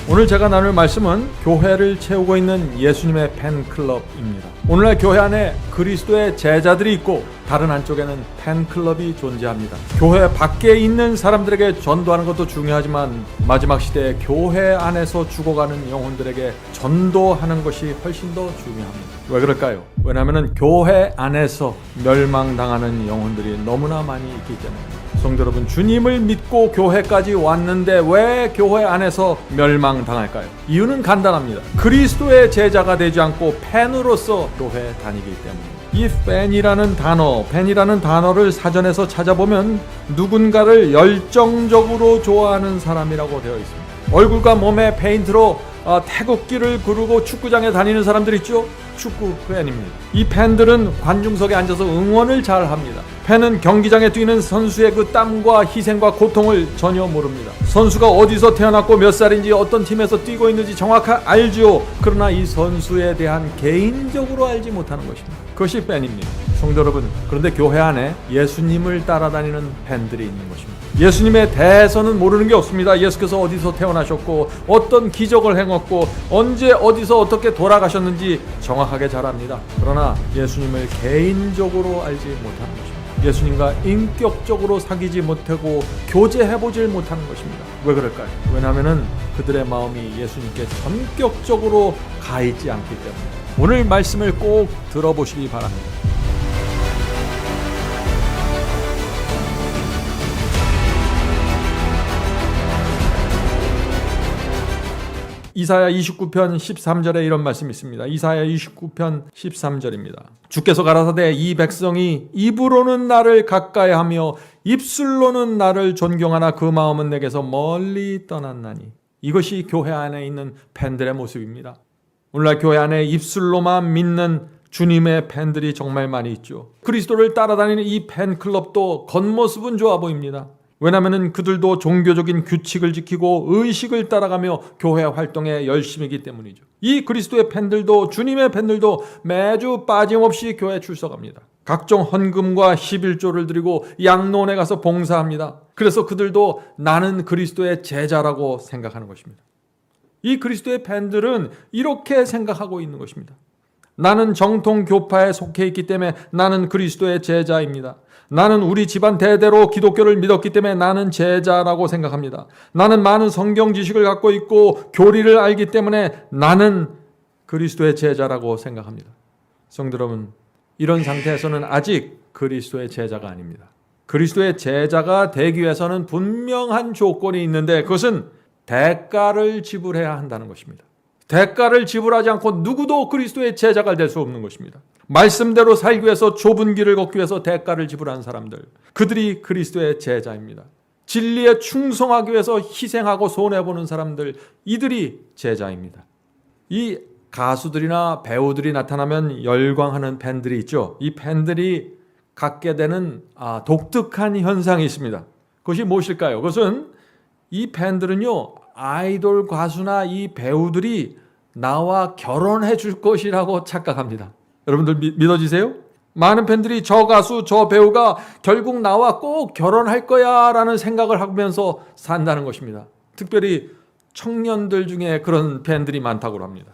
오늘 제가 나눌 말씀은 교회를 채우고 있는 예수님의 팬클럽입니다. 오늘날 교회 안에 그리스도의 제자들이 있고 다른 한쪽에는 팬클럽이 존재합니다. 교회 밖에 있는 사람들에게 전도하는 것도 중요하지만 마지막 시대에 교회 안에서 죽어가는 영혼들에게 전도하는 것이 훨씬 더 중요합니다. 왜 그럴까요? 왜냐하면 교회 안에서 멸망당하는 영혼들이 너무나 많이 있기 때문입니다. 성도 여러분, 주님을 믿고 교회까지 왔는데 왜 교회 안에서 멸망당할까요? 이유는 간단합니다. 그리스도의 제자가 되지 않고 팬으로서 교회 다니기 때문입니다. 이 팬이라는 단어를 사전에서 찾아보면 누군가를 열정적으로 좋아하는 사람이라고 되어 있습니다. 얼굴과 몸에 페인트로 태극기를 그르고 축구장에 다니는 사람들 있죠? 축구 팬입니다. 이 팬들은 관중석에 앉아서 응원을 잘 합니다. 팬은 경기장에 뛰는 선수의 그 땀과 희생과 고통을 전혀 모릅니다. 선수가 어디서 태어났고 몇 살인지 어떤 팀에서 뛰고 있는지 정확하게 알지요. 그러나 이 선수에 대한 개인적으로 알지 못하는 것입니다. 그것이 팬입니다. 성도 여러분, 그런데 교회 안에 예수님을 따라다니는 팬들이 있는 것입니다. 예수님에 대해서는 모르는 게 없습니다. 예수께서 어디서 태어나셨고 어떤 기적을 행했고 언제 어디서 어떻게 돌아가셨는지 정확하게 잘 압니다. 그러나 예수님을 개인적으로 알지 못하는 것입니다. 예수님과 인격적으로 사귀지 못하고 교제해보질 못하는 것입니다. 왜 그럴까요? 왜냐하면 그들의 마음이 예수님께 전격적으로 가있지 않기 때문에. 오늘 말씀을 꼭 들어보시기 바랍니다. 이사야 29편 13절에 이런 말씀이 있습니다. 이사야 29편 13절입니다. 주께서 가라사대 이 백성이 입으로는 나를 가까이하며 입술로는 나를 존경하나 그 마음은 내게서 멀리 떠났나니. 이것이 교회 안에 있는 팬들의 모습입니다. 오늘날 교회 안에 입술로만 믿는 주님의 팬들이 정말 많이 있죠. 그리스도를 따라다니는 이 팬클럽도 겉모습은 좋아 보입니다. 왜냐하면 그들도 종교적인 규칙을 지키고 의식을 따라가며 교회 활동에 열심이기 때문이죠. 이 그리스도의 팬들도 주님의 팬들도 매주 빠짐없이 교회에 출석합니다. 각종 헌금과 11조를 드리고 양론에 가서 봉사합니다. 그래서 그들도 나는 그리스도의 제자라고 생각하는 것입니다. 이 그리스도의 팬들은 이렇게 생각하고 있는 것입니다. 나는 정통 교파에 속해 있기 때문에 나는 그리스도의 제자입니다. 나는 우리 집안 대대로 기독교를 믿었기 때문에 나는 제자라고 생각합니다. 나는 많은 성경 지식을 갖고 있고 교리를 알기 때문에 나는 그리스도의 제자라고 생각합니다. 성도 여러분, 이런 상태에서는 아직 그리스도의 제자가 아닙니다. 그리스도의 제자가 되기 위해서는 분명한 조건이 있는데 그것은 대가를 지불해야 한다는 것입니다. 대가를 지불하지 않고 누구도 그리스도의 제자가 될 수 없는 것입니다. 말씀대로 살기 위해서 좁은 길을 걷기 위해서 대가를 지불한 사람들, 그들이 그리스도의 제자입니다. 진리에 충성하기 위해서 희생하고 손해보는 사람들, 이들이 제자입니다. 이 가수들이나 배우들이 나타나면 열광하는 팬들이 있죠. 이 팬들이 갖게 되는 독특한 현상이 있습니다. 그것이 무엇일까요? 그것은 이 팬들은요, 아이돌 가수나 이 배우들이 나와 결혼해 줄 것이라고 착각합니다. 여러분들 믿어지세요? 많은 팬들이 저 가수, 저 배우가 결국 나와 꼭 결혼할 거야 라는 생각을 하면서 산다는 것입니다. 특별히 청년들 중에 그런 팬들이 많다고 합니다.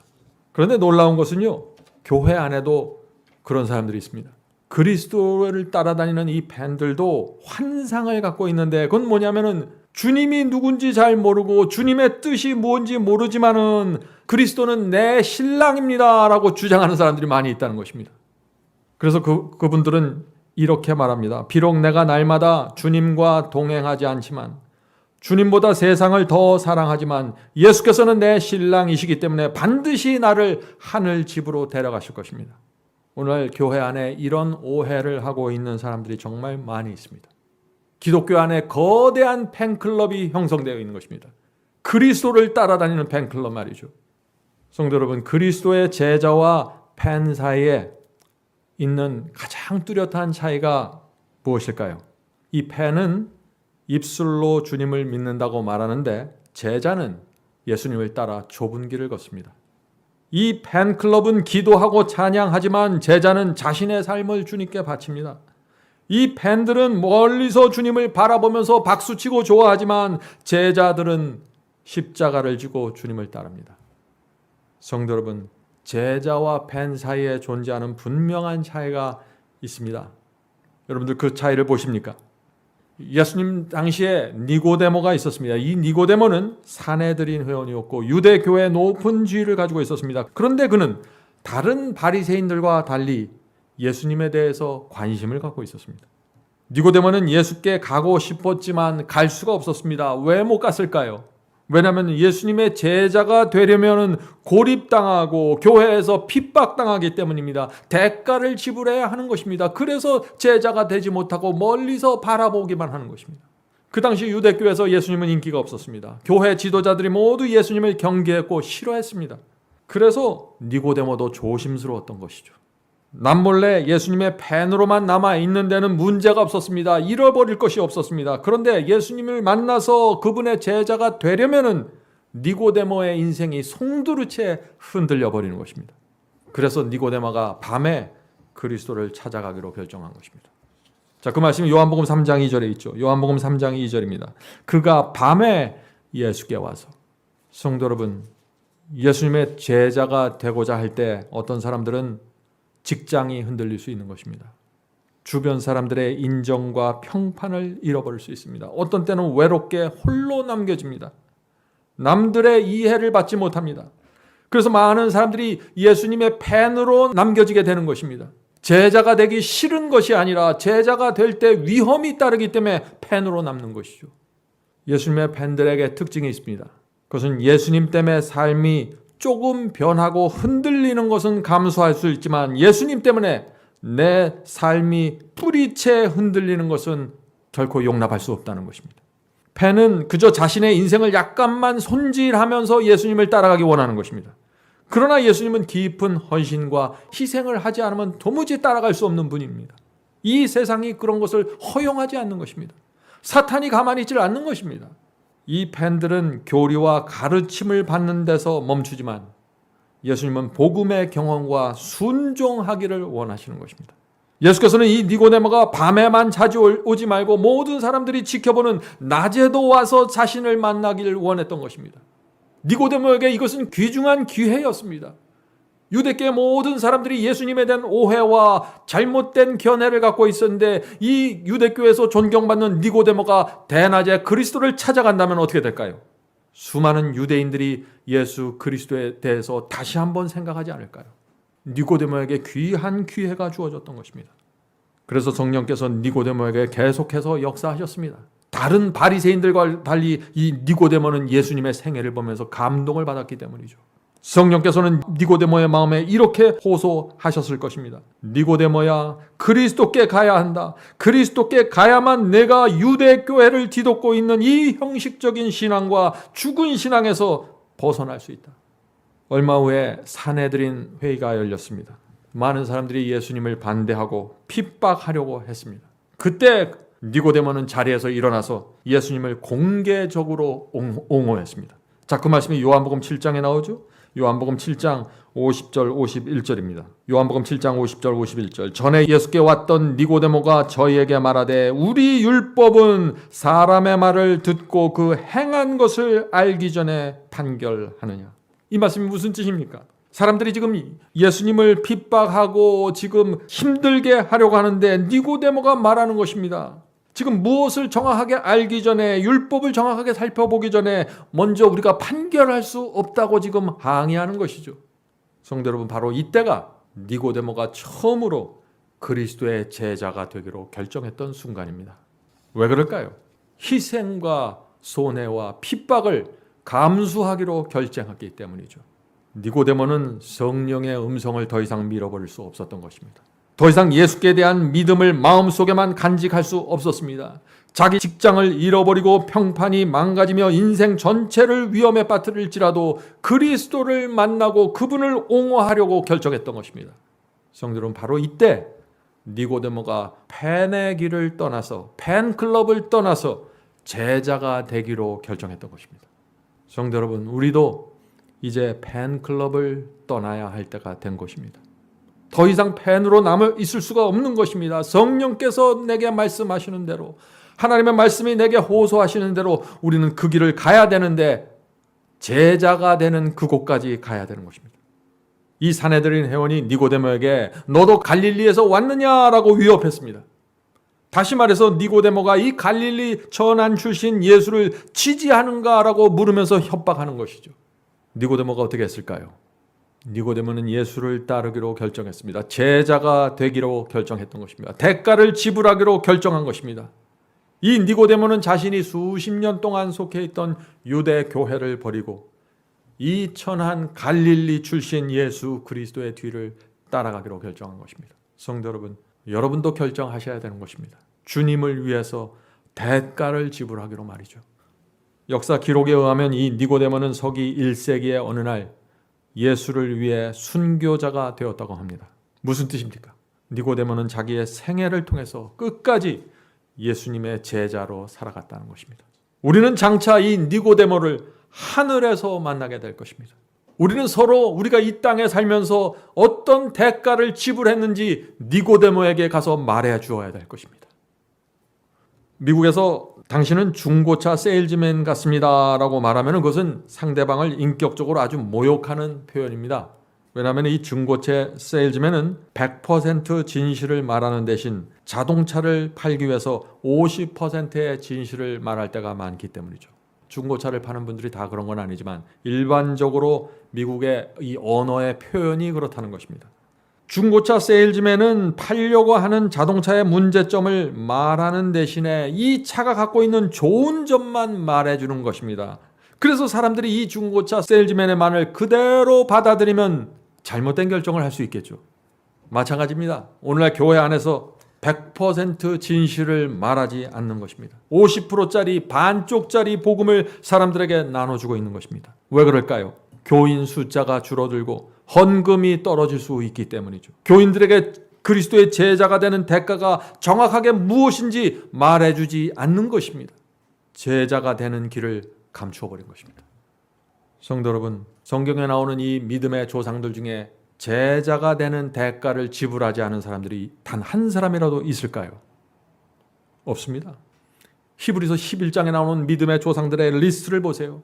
그런데 놀라운 것은요, 교회 안에도 그런 사람들이 있습니다. 그리스도를 따라다니는 이 팬들도 환상을 갖고 있는데 그건 뭐냐면은 주님이 누군지 잘 모르고 주님의 뜻이 뭔지 모르지만은 그리스도는 내 신랑입니다 라고 주장하는 사람들이 많이 있다는 것입니다. 그래서 그분들은 이렇게 말합니다. 비록 내가 날마다 주님과 동행하지 않지만 주님보다 세상을 더 사랑하지만 예수께서는 내 신랑이시기 때문에 반드시 나를 하늘 집으로 데려가실 것입니다. 오늘 교회 안에 이런 오해를 하고 있는 사람들이 정말 많이 있습니다. 기독교 안에 거대한 팬클럽이 형성되어 있는 것입니다. 그리스도를 따라다니는 팬클럽 말이죠. 성도 여러분, 그리스도의 제자와 팬 사이에 있는 가장 뚜렷한 차이가 무엇일까요? 이 팬은 입술로 주님을 믿는다고 말하는데 제자는 예수님을 따라 좁은 길을 걷습니다. 이 팬클럽은 기도하고 찬양하지만 제자는 자신의 삶을 주님께 바칩니다. 이 팬들은 멀리서 주님을 바라보면서 박수치고 좋아하지만 제자들은 십자가를 지고 주님을 따릅니다. 성도 여러분, 제자와 팬 사이에 존재하는 분명한 차이가 있습니다. 여러분들 그 차이를 보십니까? 예수님 당시에 니고데모가 있었습니다. 이 니고데모는 사내들인 회원이었고 유대교의 높은 지위를 가지고 있었습니다. 그런데 그는 다른 바리새인들과 달리 예수님에 대해서 관심을 갖고 있었습니다. 니고데모는 예수께 가고 싶었지만 갈 수가 없었습니다. 왜 못 갔을까요? 왜냐하면 예수님의 제자가 되려면 고립당하고 교회에서 핍박당하기 때문입니다. 대가를 지불해야 하는 것입니다. 그래서 제자가 되지 못하고 멀리서 바라보기만 하는 것입니다. 그 당시 유대교에서 예수님은 인기가 없었습니다. 교회 지도자들이 모두 예수님을 경계했고 싫어했습니다. 그래서 니고데모도 조심스러웠던 것이죠. 남몰래 예수님의 팬으로만 남아있는 데는 문제가 없었습니다. 잃어버릴 것이 없었습니다. 그런데 예수님을 만나서 그분의 제자가 되려면은 니고데모의 인생이 송두리째 흔들려 버리는 것입니다. 그래서 니고데모가 밤에 그리스도를 찾아가기로 결정한 것입니다. 자, 그 말씀이 요한복음 3장 2절에 있죠. 요한복음 3장 2절입니다. 그가 밤에 예수께 와서, 성도 여러분, 예수님의 제자가 되고자 할 때 어떤 사람들은 직장이 흔들릴 수 있는 것입니다. 주변 사람들의 인정과 평판을 잃어버릴 수 있습니다. 어떤 때는 외롭게 홀로 남겨집니다. 남들의 이해를 받지 못합니다. 그래서 많은 사람들이 예수님의 팬으로 남겨지게 되는 것입니다. 제자가 되기 싫은 것이 아니라 제자가 될 때 위험이 따르기 때문에 팬으로 남는 것이죠. 예수님의 팬들에게 특징이 있습니다. 그것은 예수님 때문에 삶이 조금 변하고 흔들리는 것은 감수할 수 있지만 예수님 때문에 내 삶이 뿌리채 흔들리는 것은 결코 용납할 수 없다는 것입니다. 팬은 그저 자신의 인생을 약간만 손질하면서 예수님을 따라가기 원하는 것입니다. 그러나 예수님은 깊은 헌신과 희생을 하지 않으면 도무지 따라갈 수 없는 분입니다. 이 세상이 그런 것을 허용하지 않는 것입니다. 사탄이 가만히 있지 않는 것입니다. 이 팬들은 교리와 가르침을 받는 데서 멈추지만 예수님은 복음의 경험과 순종하기를 원하시는 것입니다. 예수께서는 이 니고데모가 밤에만 자주 오지 말고 모든 사람들이 지켜보는 낮에도 와서 자신을 만나기를 원했던 것입니다. 니고데모에게 이것은 귀중한 기회였습니다. 유대계 모든 사람들이 예수님에 대한 오해와 잘못된 견해를 갖고 있었는데 이 유대교에서 존경받는 니고데모가 대낮에 그리스도를 찾아간다면 어떻게 될까요? 수많은 유대인들이 예수 그리스도에 대해서 다시 한번 생각하지 않을까요? 니고데모에게 귀한 기회가 주어졌던 것입니다. 그래서 성령께서 니고데모에게 계속해서 역사하셨습니다. 다른 바리새인들과 달리 이 니고데모는 예수님의 생애를 보면서 감동을 받았기 때문이죠. 성령께서는 니고데모의 마음에 이렇게 호소하셨을 것입니다. 니고데모야, 그리스도께 가야 한다. 그리스도께 가야만 내가 유대교회를 뒤덮고 있는 이 형식적인 신앙과 죽은 신앙에서 벗어날 수 있다. 얼마 후에 사내들인 회의가 열렸습니다. 많은 사람들이 예수님을 반대하고 핍박하려고 했습니다. 그때 니고데모는 자리에서 일어나서 예수님을 공개적으로 옹호했습니다. 자, 그 말씀이 요한복음 7장에 나오죠. 요한복음 7장 50절 51절입니다. 요한복음 7장 50절 51절. 전에 예수께 왔던 니고데모가 저희에게 말하되 우리 율법은 사람의 말을 듣고 그 행한 것을 알기 전에 판결하느냐. 이 말씀이 무슨 뜻입니까? 사람들이 지금 예수님을 핍박하고 지금 힘들게 하려고 하는데 니고데모가 말하는 것입니다. 지금 무엇을 정확하게 알기 전에, 율법을 정확하게 살펴보기 전에 먼저 우리가 판결할 수 없다고 지금 항의하는 것이죠. 성도 여러분, 바로 이때가 니고데모가 처음으로 그리스도의 제자가 되기로 결정했던 순간입니다. 왜 그럴까요? 희생과 손해와 핍박을 감수하기로 결정했기 때문이죠. 니고데모는 성령의 음성을 더 이상 밀어버릴 수 없었던 것입니다. 더 이상 예수께 대한 믿음을 마음속에만 간직할 수 없었습니다. 자기 직장을 잃어버리고 평판이 망가지며 인생 전체를 위험에 빠뜨릴지라도 그리스도를 만나고 그분을 옹호하려고 결정했던 것입니다. 성도들은 바로 이때 니고데모가 팬의 길을 떠나서, 팬클럽을 떠나서 제자가 되기로 결정했던 것입니다. 성도 여러분, 우리도 이제 팬클럽을 떠나야 할 때가 된 것입니다. 더 이상 팬으로 남아 있을 수가 없는 것입니다. 성령께서 내게 말씀하시는 대로, 하나님의 말씀이 내게 호소하시는 대로 우리는 그 길을 가야 되는데 제자가 되는 그곳까지 가야 되는 것입니다. 이 사내들인 회원이 니고데모에게 너도 갈릴리에서 왔느냐라고 위협했습니다. 다시 말해서 니고데모가 이 갈릴리 천한 출신 예수를 지지하는가라고 물으면서 협박하는 것이죠. 니고데모가 어떻게 했을까요? 니고데모는 예수를 따르기로 결정했습니다. 제자가 되기로 결정했던 것입니다. 대가를 지불하기로 결정한 것입니다. 이 니고데모는 자신이 수십 년 동안 속해 있던 유대 교회를 버리고 이 천한 갈릴리 출신 예수 그리스도의 뒤를 따라가기로 결정한 것입니다. 성도 여러분, 여러분도 결정하셔야 되는 것입니다. 주님을 위해서 대가를 지불하기로 말이죠. 역사 기록에 의하면 이 니고데모는 서기 1세기의 어느 날 예수를 위해 순교자가 되었다고 합니다. 무슨 뜻입니까? 니고데모는 자기의 생애를 통해서 끝까지 예수님의 제자로 살아갔다는 것입니다. 우리는 장차 이 니고데모를 하늘에서 만나게 될 것입니다. 우리는 서로 우리가 이 땅에 살면서 어떤 대가를 지불했는지 니고데모에게 가서 말해 주어야 될 것입니다. 미국에서 당신은 중고차 세일즈맨 같습니다 라고 말하면 그것은 상대방을 인격적으로 아주 모욕하는 표현입니다. 왜냐하면 이 중고차 세일즈맨은 100% 진실을 말하는 대신 자동차를 팔기 위해서 50%의 진실을 말할 때가 많기 때문이죠. 중고차를 파는 분들이 다 그런 건 아니지만 일반적으로 미국의 이 언어의 표현이 그렇다는 것입니다. 중고차 세일즈맨은 팔려고 하는 자동차의 문제점을 말하는 대신에 이 차가 갖고 있는 좋은 점만 말해주는 것입니다. 그래서 사람들이 이 중고차 세일즈맨의 말을 그대로 받아들이면 잘못된 결정을 할 수 있겠죠. 마찬가지입니다. 오늘날 교회 안에서 100% 진실을 말하지 않는 것입니다. 50%짜리 반쪽짜리 복음을 사람들에게 나눠주고 있는 것입니다. 왜 그럴까요? 교인 숫자가 줄어들고 헌금이 떨어질 수 있기 때문이죠. 교인들에게 그리스도의 제자가 되는 대가가 정확하게 무엇인지 말해주지 않는 것입니다. 제자가 되는 길을 감추어 버린 것입니다. 성도 여러분, 성경에 나오는 이 믿음의 조상들 중에 제자가 되는 대가를 지불하지 않은 사람들이 단 한 사람이라도 있을까요? 없습니다. 히브리서 11장에 나오는 믿음의 조상들의 리스트를 보세요.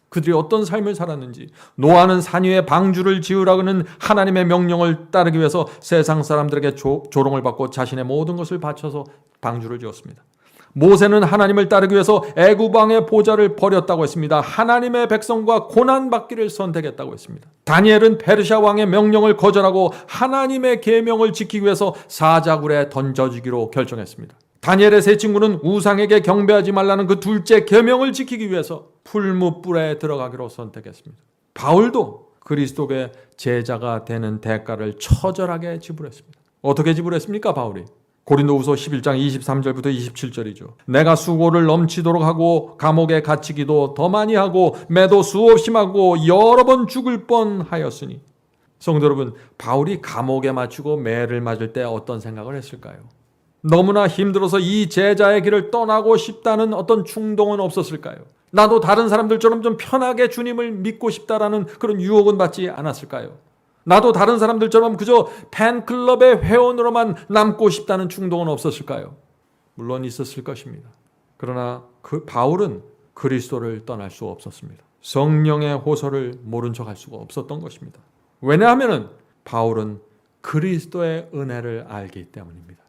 그들이 어떤 삶을 살았는지. 노아는 산 위에 방주를 지으라는 하나님의 명령을 따르기 위해서 세상 사람들에게 조롱을 받고 자신의 모든 것을 바쳐서 방주를 지었습니다. 모세는 하나님을 따르기 위해서 애굽 왕의 보좌를 버렸다고 했습니다. 하나님의 백성과 고난받기를 선택했다고 했습니다. 다니엘은 페르시아 왕의 명령을 거절하고 하나님의 계명을 지키기 위해서 사자굴에 던져지기로 결정했습니다. 다니엘의 세 친구는 우상에게 경배하지 말라는 그 둘째 계명을 지키기 위해서 풀무불에 들어가기로 선택했습니다. 바울도 그리스도의 제자가 되는 대가를 처절하게 지불했습니다. 어떻게 지불했습니까, 바울이? 고린도후서 11장 23절부터 27절이죠. 내가 수고를 넘치도록 하고 감옥에 갇히기도 더 많이 하고 매도 수없이 하고 여러 번 죽을 뻔하였으니. 성도 여러분, 바울이 감옥에 맞추고 매를 맞을 때 어떤 생각을 했을까요? 너무나 힘들어서 이 제자의 길을 떠나고 싶다는 어떤 충동은 없었을까요? 나도 다른 사람들처럼 좀 편하게 주님을 믿고 싶다라는 그런 유혹은 받지 않았을까요? 나도 다른 사람들처럼 그저 팬클럽의 회원으로만 남고 싶다는 충동은 없었을까요? 물론 있었을 것입니다. 그러나 그 바울은 그리스도를 떠날 수 없었습니다. 성령의 호소를 모른 척할 수가 없었던 것입니다. 왜냐하면 바울은 그리스도의 은혜를 알기 때문입니다.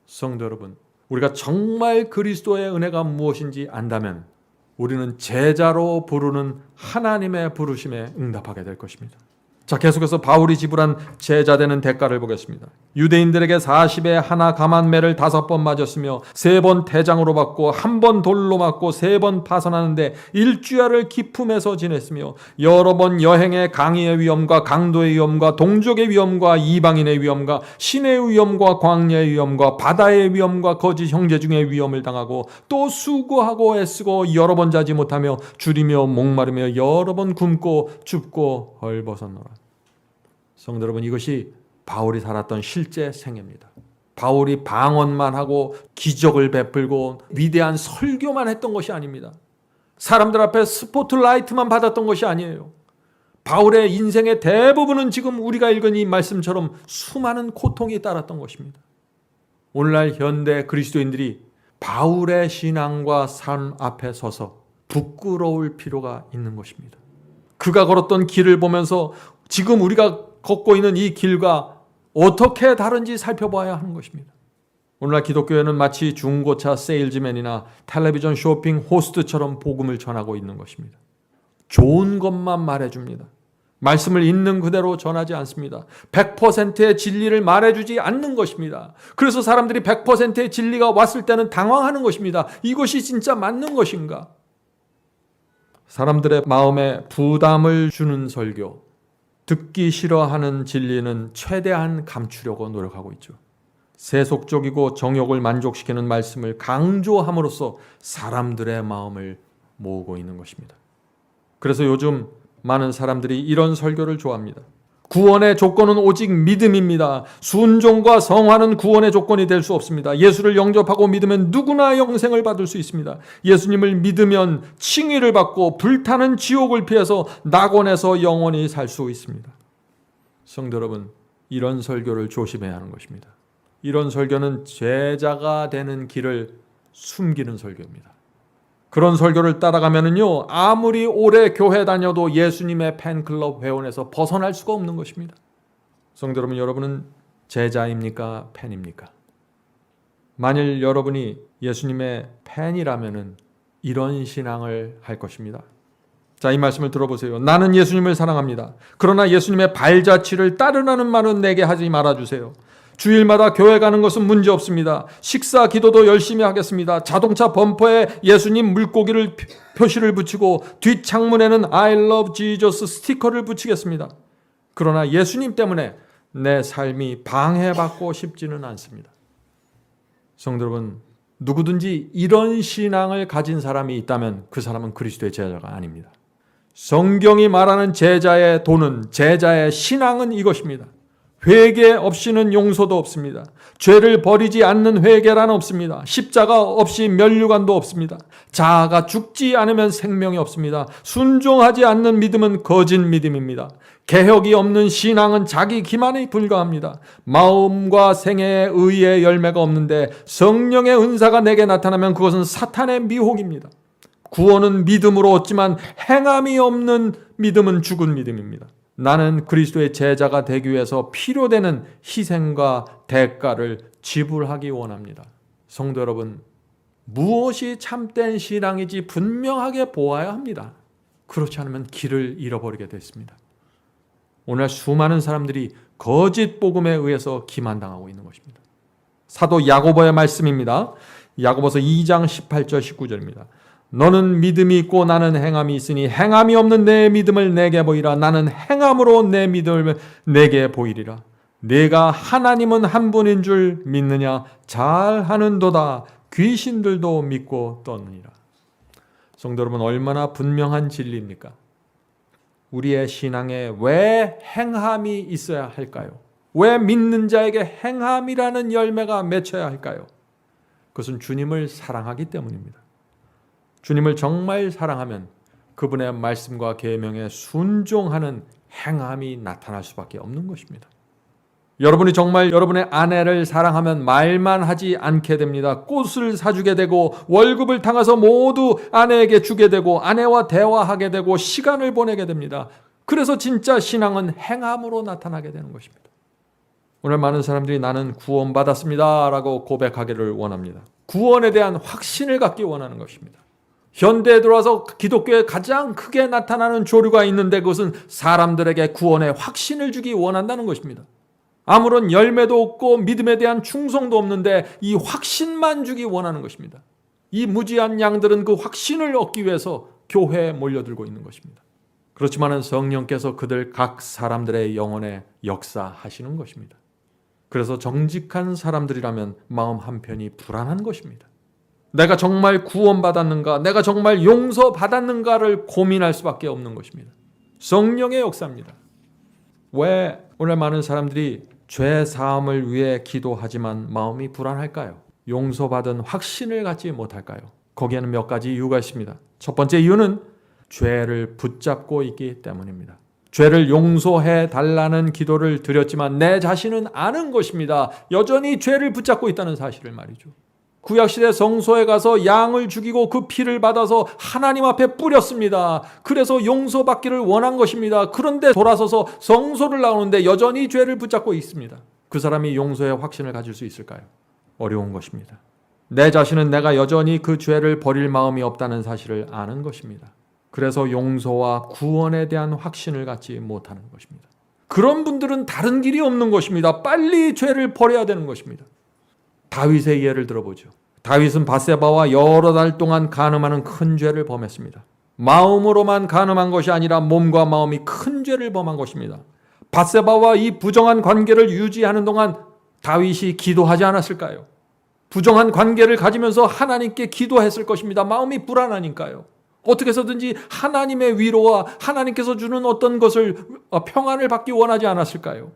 성도 여러분, 우리가 정말 그리스도의 은혜가 무엇인지 안다면 우리는 제자로 부르는 하나님의 부르심에 응답하게 될 것입니다. 자, 계속해서 바울이 지불한 제자 되는 대가를 보겠습니다. 유대인들에게 40에 하나 감한매를 5번 맞았으며 3번 태장으로 받고 1번 돌로 맞고 3번 파선하는데 일주야를 기품에서 지냈으며 여러 번 여행에 강의의 위험과 강도의 위험과 동족의 위험과 이방인의 위험과 신의 위험과 광야의 위험과 바다의 위험과 거짓 형제 중의 위험을 당하고 또 수고하고 애쓰고 여러 번 자지 못하며 줄이며 목마르며 여러 번 굶고 춥고 헐벗었노라. 성도 여러분, 이것이 바울이 살았던 실제 생애입니다. 바울이 방언만 하고 기적을 베풀고 위대한 설교만 했던 것이 아닙니다. 사람들 앞에 스포트라이트만 받았던 것이 아니에요. 바울의 인생의 대부분은 지금 우리가 읽은 이 말씀처럼 수많은 고통이 따랐던 것입니다. 오늘날 현대 그리스도인들이 바울의 신앙과 삶 앞에 서서 부끄러울 필요가 있는 것입니다. 그가 걸었던 길을 보면서 지금 우리가 걷고 있는 이 길과 어떻게 다른지 살펴봐야 하는 것입니다. 오늘날 기독교회는 마치 중고차 세일즈맨이나 텔레비전 쇼핑 호스트처럼 복음을 전하고 있는 것입니다. 좋은 것만 말해줍니다. 말씀을 있는 그대로 전하지 않습니다. 100%의 진리를 말해주지 않는 것입니다. 그래서 사람들이 100%의 진리가 왔을 때는 당황하는 것입니다. 이것이 진짜 맞는 것인가? 사람들의 마음에 부담을 주는 설교, 듣기 싫어하는 진리는 최대한 감추려고 노력하고 있죠. 세속적이고 정욕을 만족시키는 말씀을 강조함으로써 사람들의 마음을 모으고 있는 것입니다. 그래서 요즘 많은 사람들이 이런 설교를 좋아합니다. 구원의 조건은 오직 믿음입니다. 순종과 성화는 구원의 조건이 될 수 없습니다. 예수를 영접하고 믿으면 누구나 영생을 받을 수 있습니다. 예수님을 믿으면 칭의를 받고 불타는 지옥을 피해서 낙원에서 영원히 살 수 있습니다. 성도 여러분, 이런 설교를 조심해야 하는 것입니다. 이런 설교는 제자가 되는 길을 숨기는 설교입니다. 그런 설교를 따라가면은요, 아무리 오래 교회 다녀도 예수님의 팬클럽 회원에서 벗어날 수가 없는 것입니다. 성도 여러분, 여러분은 제자입니까? 팬입니까? 만일 여러분이 예수님의 팬이라면은 이런 신앙을 할 것입니다. 자, 이 말씀을 들어보세요. 나는 예수님을 사랑합니다. 그러나 예수님의 발자취를 따르라는 말은 내게 하지 말아주세요. 주일마다 교회 가는 것은 문제 없습니다. 식사 기도도 열심히 하겠습니다. 자동차 범퍼에 예수님 물고기를 표시를 붙이고 뒷창문에는 I love Jesus 스티커를 붙이겠습니다. 그러나 예수님 때문에 내 삶이 방해받고 싶지는 않습니다. 성도 여러분, 누구든지 이런 신앙을 가진 사람이 있다면 그 사람은 그리스도의 제자가 아닙니다. 성경이 말하는 제자의 도는, 제자의 신앙은 이것입니다. 회개 없이는 용서도 없습니다. 죄를 버리지 않는 회개란 없습니다. 십자가 없이 면류관도 없습니다. 자아가 죽지 않으면 생명이 없습니다. 순종하지 않는 믿음은 거짓 믿음입니다. 개혁이 없는 신앙은 자기 기만에 불과합니다. 마음과 생애의 의의 열매가 없는데 성령의 은사가 내게 나타나면 그것은 사탄의 미혹입니다. 구원은 믿음으로 얻지만 행함이 없는 믿음은 죽은 믿음입니다. 나는 그리스도의 제자가 되기 위해서 필요되는 희생과 대가를 지불하기 원합니다. 성도 여러분, 무엇이 참된 신앙인지 분명하게 보아야 합니다. 그렇지 않으면 길을 잃어버리게 됐습니다. 오늘 수많은 사람들이 거짓 복음에 의해서 기만당하고 있는 것입니다. 사도 야고보의 말씀입니다. 야고보서 2장 18절 19절입니다. 너는 믿음이 있고 나는 행함이 있으니 행함이 없는 내 믿음을 내게 보이라. 나는 행함으로 내 믿음을 내게 보이리라. 내가 하나님은 한 분인 줄 믿느냐? 잘하는도다. 귀신들도 믿고 떠느니라. 성도 여러분, 얼마나 분명한 진리입니까? 우리의 신앙에 왜 행함이 있어야 할까요? 왜 믿는 자에게 행함이라는 열매가 맺혀야 할까요? 그것은 주님을 사랑하기 때문입니다. 주님을 정말 사랑하면 그분의 말씀과 계명에 순종하는 행함이 나타날 수밖에 없는 것입니다. 여러분이 정말 여러분의 아내를 사랑하면 말만 하지 않게 됩니다. 꽃을 사주게 되고 월급을 당해서 모두 아내에게 주게 되고 아내와 대화하게 되고 시간을 보내게 됩니다. 그래서 진짜 신앙은 행함으로 나타나게 되는 것입니다. 오늘 많은 사람들이 나는 구원받았습니다 라고 고백하기를 원합니다. 구원에 대한 확신을 갖기 원하는 것입니다. 현대에 들어와서 기독교에 가장 크게 나타나는 조류가 있는데 그것은 사람들에게 구원의 확신을 주기 원한다는 것입니다. 아무런 열매도 없고 믿음에 대한 충성도 없는데 이 확신만 주기 원하는 것입니다. 이 무지한 양들은 그 확신을 얻기 위해서 교회에 몰려들고 있는 것입니다. 그렇지만 성령께서 그들 각 사람들의 영혼에 역사하시는 것입니다. 그래서 정직한 사람들이라면 마음 한편이 불안한 것입니다. 내가 정말 구원받았는가, 내가 정말 용서받았는가를 고민할 수밖에 없는 것입니다. 성령의 역사입니다. 왜 오늘 많은 사람들이 죄 사함을 위해 기도하지만 마음이 불안할까요? 용서받은 확신을 갖지 못할까요? 거기에는 몇 가지 이유가 있습니다. 첫 번째 이유는 죄를 붙잡고 있기 때문입니다. 죄를 용서해 달라는 기도를 드렸지만 내 자신은 아는 것입니다. 여전히 죄를 붙잡고 있다는 사실을 말이죠. 구약시대 성소에 가서 양을 죽이고 그 피를 받아서 하나님 앞에 뿌렸습니다. 그래서 용서받기를 원한 것입니다. 그런데 돌아서서 성소를 나오는데 여전히 죄를 붙잡고 있습니다. 그 사람이 용서의 확신을 가질 수 있을까요? 어려운 것입니다. 내 자신은 내가 여전히 그 죄를 버릴 마음이 없다는 사실을 아는 것입니다. 그래서 용서와 구원에 대한 확신을 갖지 못하는 것입니다. 그런 분들은 다른 길이 없는 것입니다. 빨리 죄를 버려야 되는 것입니다. 다윗의 예를 들어보죠. 다윗은 밧세바와 여러 달 동안 간음하는 큰 죄를 범했습니다. 마음으로만 간음한 것이 아니라 몸과 마음이 큰 죄를 범한 것입니다. 밧세바와 이 부정한 관계를 유지하는 동안 다윗이 기도하지 않았을까요? 부정한 관계를 가지면서 하나님께 기도했을 것입니다. 마음이 불안하니까요. 어떻게 해서든지 하나님의 위로와 하나님께서 주는 어떤 것을 평안을 받기 원하지 않았을까요?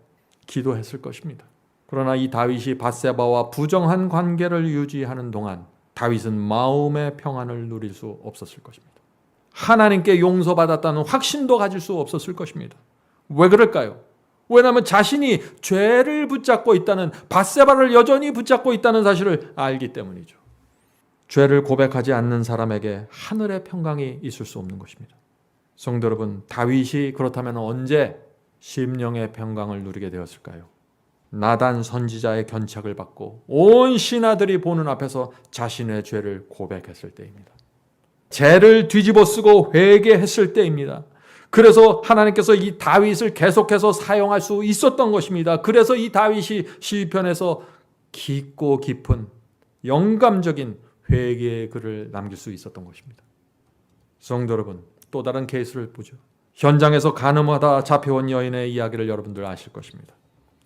기도했을 것입니다. 그러나 이 다윗이 밧세바와 부정한 관계를 유지하는 동안 다윗은 마음의 평안을 누릴 수 없었을 것입니다. 하나님께 용서받았다는 확신도 가질 수 없었을 것입니다. 왜 그럴까요? 왜냐하면 자신이 죄를 붙잡고 있다는, 밧세바를 여전히 붙잡고 있다는 사실을 알기 때문이죠. 죄를 고백하지 않는 사람에게 하늘의 평강이 있을 수 없는 것입니다. 성도 여러분, 다윗이 그렇다면 언제 심령의 평강을 누리게 되었을까요? 나단 선지자의 견책을 받고 온 신하들이 보는 앞에서 자신의 죄를 고백했을 때입니다. 죄를 뒤집어 쓰고 회개했을 때입니다. 그래서 하나님께서 이 다윗을 계속해서 사용할 수 있었던 것입니다. 그래서 이 다윗이 시편에서 깊고 깊은 영감적인 회개의 글을 남길 수 있었던 것입니다. 성도 여러분, 또 다른 케이스를 보죠. 현장에서 간음하다 잡혀온 여인의 이야기를 여러분들 아실 것입니다.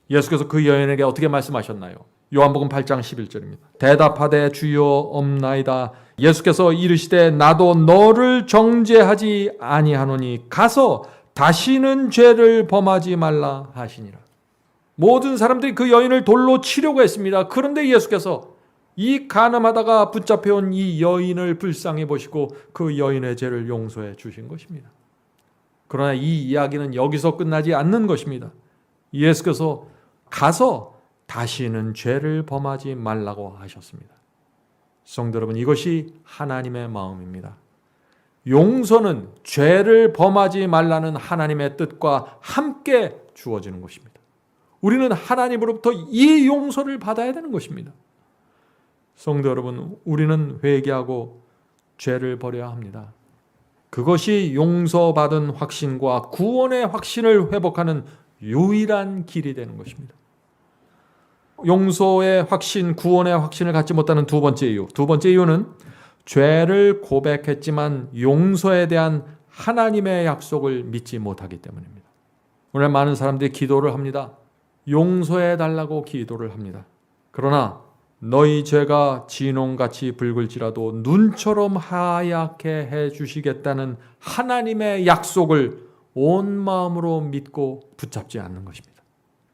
예수께서 그 여인에게 어떻게 말씀하셨나요? 요한복음 8장 11절입니다. 대답하되 주여 없나이다. 예수께서 이르시되 나도 너를 정죄하지 아니하노니 가서 다시는 죄를 범하지 말라 하시니라. 모든 사람들이 그 여인을 돌로 치려고 했습니다. 그런데 예수께서 이 간음하다가 붙잡혀온 이 여인을 불쌍히 보시고 그 여인의 죄를 용서해 주신 것입니다. 그러나 이 이야기는 여기서 끝나지 않는 것입니다. 예수께서 가서 다시는 죄를 범하지 말라고 하셨습니다. 성도 여러분, 이것이 하나님의 마음입니다. 용서는 죄를 범하지 말라는 하나님의 뜻과 함께 주어지는 것입니다. 우리는 하나님으로부터 이 용서를 받아야 되는 것입니다. 성도 여러분, 우리는 회개하고 죄를 버려야 합니다. 그것이 용서받은 확신과 구원의 확신을 회복하는 유일한 길이 되는 것입니다. 용서의 확신, 구원의 확신을 갖지 못하는 두 번째 이유. 두 번째 이유는 죄를 고백했지만 용서에 대한 하나님의 약속을 믿지 못하기 때문입니다. 오늘 많은 사람들이 기도를 합니다. 용서해 달라고 기도를 합니다. 그러나 너희 죄가 진홍같이 붉을지라도 눈처럼 하얗게 해주시겠다는 하나님의 약속을 온 마음으로 믿고 붙잡지 않는 것입니다.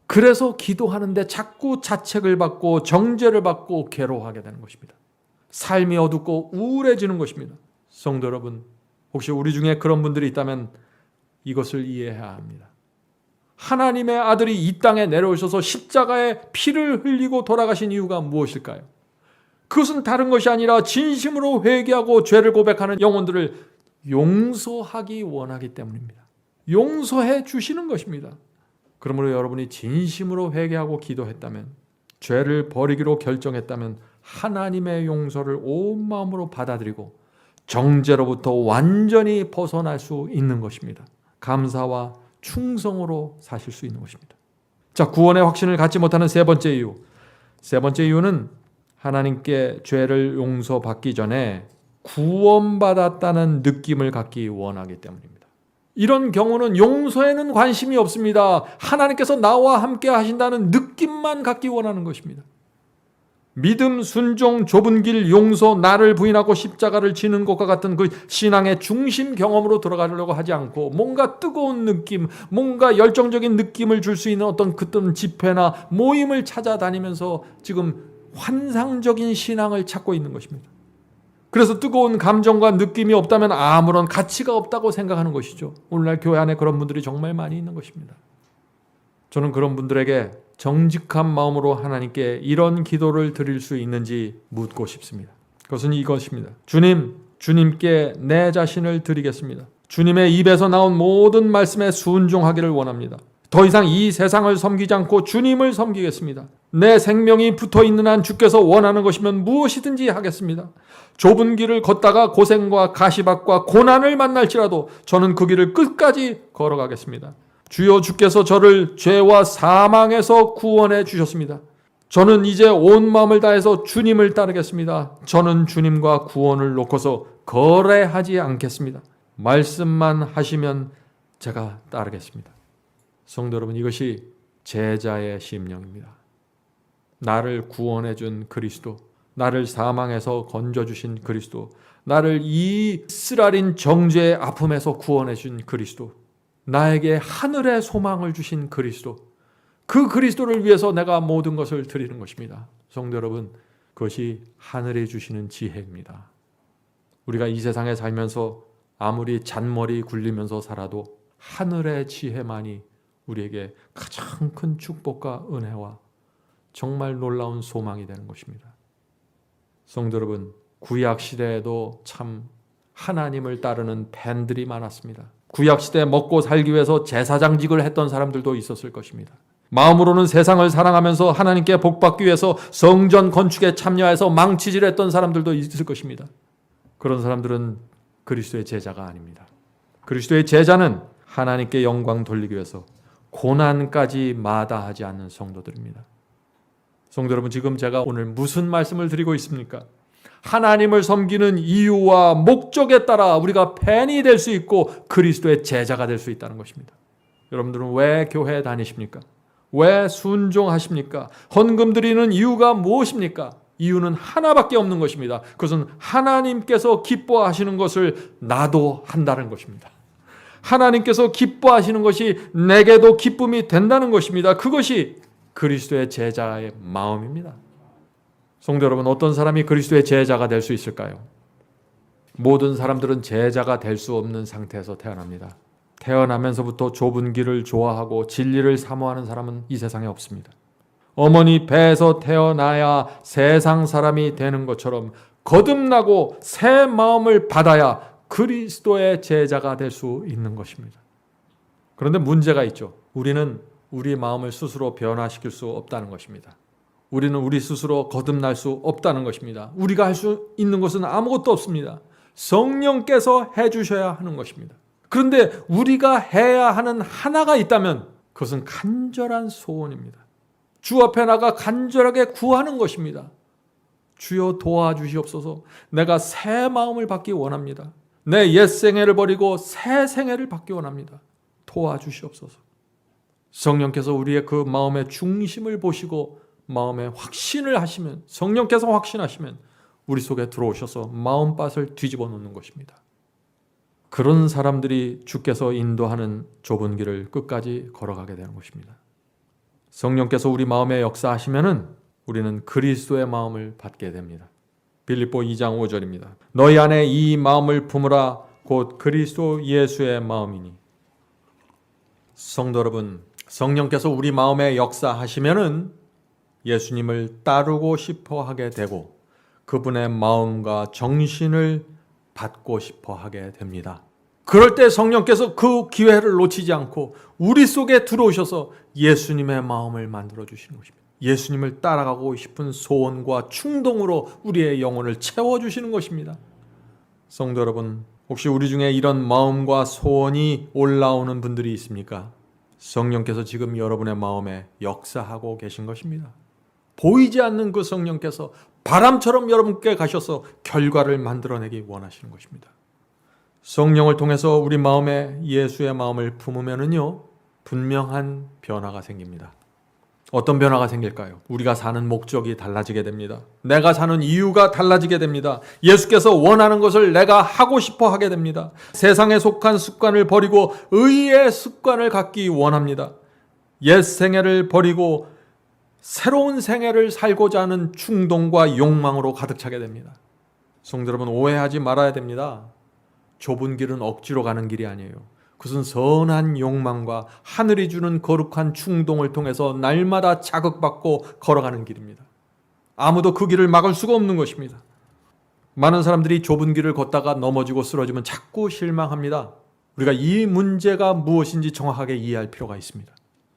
그래서 기도하는데 자꾸 자책을 받고 정죄를 받고 괴로워하게 되는 것입니다. 삶이 어둡고 우울해지는 것입니다. 성도 여러분, 혹시 우리 중에 그런 분들이 있다면 이것을 이해해야 합니다. 하나님의 아들이 이 땅에 내려오셔서 십자가에 피를 흘리고 돌아가신 이유가 무엇일까요? 그것은 다른 것이 아니라 진심으로 회개하고 죄를 고백하는 영혼들을 용서하기 원하기 때문입니다. 용서해 주시는 것입니다. 그러므로 여러분이 진심으로 회개하고 기도했다면, 죄를 버리기로 결정했다면 하나님의 용서를 온 마음으로 받아들이고 정죄로부터 완전히 벗어날 수 있는 것입니다. 감사와 충성으로 사실 수 있는 것입니다. 자, 구원의 확신을 갖지 못하는 세 번째 이유. 세 번째 이유는 하나님께 죄를 용서받기 전에 구원받았다는 느낌을 갖기 원하기 때문입니다. 이런 경우는 용서에는 관심이 없습니다. 하나님께서 나와 함께 하신다는 느낌만 갖기 원하는 것입니다. 믿음, 순종, 좁은 길, 용서, 나를 부인하고 십자가를 지는 것과 같은 그 신앙의 중심 경험으로 들어가려고 하지 않고 뭔가 뜨거운 느낌, 뭔가 열정적인 느낌을 줄 수 있는 어떤 집회나 모임을 찾아다니면서 지금 환상적인 신앙을 찾고 있는 것입니다. 그래서 뜨거운 감정과 느낌이 없다면 아무런 가치가 없다고 생각하는 것이죠. 오늘날 교회 안에 그런 분들이 정말 많이 있는 것입니다. 저는 그런 분들에게 정직한 마음으로 하나님께 이런 기도를 드릴 수 있는지 묻고 싶습니다. 그것은 이것입니다. 주님, 주님께 내 자신을 드리겠습니다. 주님의 입에서 나온 모든 말씀에 순종하기를 원합니다. 더 이상 이 세상을 섬기지 않고 주님을 섬기겠습니다. 내 생명이 붙어있는 한 주께서 원하는 것이면 무엇이든지 하겠습니다. 좁은 길을 걷다가 고생과 가시밭과 고난을 만날지라도 저는 그 길을 끝까지 걸어가겠습니다. 주여, 주께서 저를 죄와 사망에서 구원해 주셨습니다. 저는 이제 온 마음을 다해서 주님을 따르겠습니다. 저는 주님과 구원을 놓고서 거래하지 않겠습니다. 말씀만 하시면 제가 따르겠습니다. 성도 여러분, 이것이 제자의 심령입니다. 나를 구원해 준 그리스도, 나를 사망에서 건져주신 그리스도, 나를 이 쓰라린 정죄의 아픔에서 구원해 준 그리스도, 나에게 하늘의 소망을 주신 그리스도, 그 그리스도를 위해서 내가 모든 것을 드리는 것입니다. 성도 여러분, 그것이 하늘이 주시는 지혜입니다. 우리가 이 세상에 살면서 아무리 잔머리 굴리면서 살아도 하늘의 지혜만이 우리에게 가장 큰 축복과 은혜와 정말 놀라운 소망이 되는 것입니다. 성도 여러분, 구약시대에도 참 하나님을 따르는 팬들이 많았습니다. 구약시대에 먹고 살기 위해서 제사장직을 했던 사람들도 있었을 것입니다. 마음으로는 세상을 사랑하면서 하나님께 복받기 위해서 성전 건축에 참여해서 망치질했던 사람들도 있을 것입니다. 그런 사람들은 그리스도의 제자가 아닙니다. 그리스도의 제자는 하나님께 영광 돌리기 위해서 고난까지 마다하지 않는 성도들입니다. 성도 여러분, 지금 제가 오늘 무슨 말씀을 드리고 있습니까? 하나님을 섬기는 이유와 목적에 따라 우리가 팬이 될 수 있고 그리스도의 제자가 될 수 있다는 것입니다. 여러분들은 왜 교회에 다니십니까? 왜 순종하십니까? 헌금 드리는 이유가 무엇입니까? 이유는 하나밖에 없는 것입니다. 그것은 하나님께서 기뻐하시는 것을 나도 한다는 것입니다. 하나님께서 기뻐하시는 것이 내게도 기쁨이 된다는 것입니다. 그것이 그리스도의 제자의 마음입니다. 성도 여러분, 어떤 사람이 그리스도의 제자가 될 수 있을까요? 모든 사람들은 제자가 될 수 없는 상태에서 태어납니다. 태어나면서부터 좁은 길을 좋아하고 진리를 사모하는 사람은 이 세상에 없습니다. 어머니 배에서 태어나야 세상 사람이 되는 것처럼 거듭나고 새 마음을 받아야 그리스도의 제자가 될 수 있는 것입니다. 그런데 문제가 있죠. 우리는 우리 마음을 스스로 변화시킬 수 없다는 것입니다. 우리는 우리 스스로 거듭날 수 없다는 것입니다. 우리가 할 수 있는 것은 아무것도 없습니다. 성령께서 해주셔야 하는 것입니다. 그런데 우리가 해야 하는 하나가 있다면 그것은 간절한 소원입니다. 주 앞에 나가 간절하게 구하는 것입니다. 주여 도와주시옵소서. 내가 새 마음을 받기 원합니다. 내 옛 생애를 버리고 새 생애를 받기 원합니다. 도와주시옵소서. 성령께서 우리의 그 마음의 중심을 보시고 마음의 확신을 하시면, 성령께서 확신하시면 우리 속에 들어오셔서 마음밭을 뒤집어 놓는 것입니다. 그런 사람들이 주께서 인도하는 좁은 길을 끝까지 걸어가게 되는 것입니다. 성령께서 우리 마음에 역사하시면은 우리는 그리스도의 마음을 받게 됩니다. 빌립보 2장 5절입니다. 너희 안에 이 마음을 품으라 곧 그리스도 예수의 마음이니. 성도 여러분, 성령께서 우리 마음에 역사하시면은 예수님을 따르고 싶어 하게 되고 그분의 마음과 정신을 받고 싶어 하게 됩니다. 그럴 때 성령께서 그 기회를 놓치지 않고 우리 속에 들어오셔서 예수님의 마음을 만들어 주시는 것입니다. 예수님을 따라가고 싶은 소원과 충동으로 우리의 영혼을 채워주시는 것입니다. 성도 여러분, 혹시 우리 중에 이런 마음과 소원이 올라오는 분들이 있습니까? 성령께서 지금 여러분의 마음에 역사하고 계신 것입니다. 보이지 않는 그 성령께서 바람처럼 여러분께 가셔서 결과를 만들어내기 원하시는 것입니다. 성령을 통해서 우리 마음에 예수의 마음을 품으면은요, 분명한 변화가 생깁니다. 어떤 변화가 생길까요? 우리가 사는 목적이 달라지게 됩니다. 내가 사는 이유가 달라지게 됩니다. 예수께서 원하는 것을 내가 하고 싶어 하게 됩니다. 세상에 속한 습관을 버리고 의의 습관을 갖기 원합니다. 옛 생애를 버리고 새로운 생애를 살고자 하는 충동과 욕망으로 가득 차게 됩니다. 성도 여러분, 오해하지 말아야 됩니다. 좁은 길은 억지로 가는 길이 아니에요. 그것은 선한 욕망과 하늘이 주는 거룩한 충동을 통해서 날마다 자극받고 걸어가는 길입니다. 아무도 그 길을 막을 수가 없는 것입니다. 많은 사람들이 좁은 길을 걷다가 넘어지고 쓰러지면 자꾸 실망합니다. 우리가 이 문제가 무엇인지 정확하게 이해할 필요가 있습니다.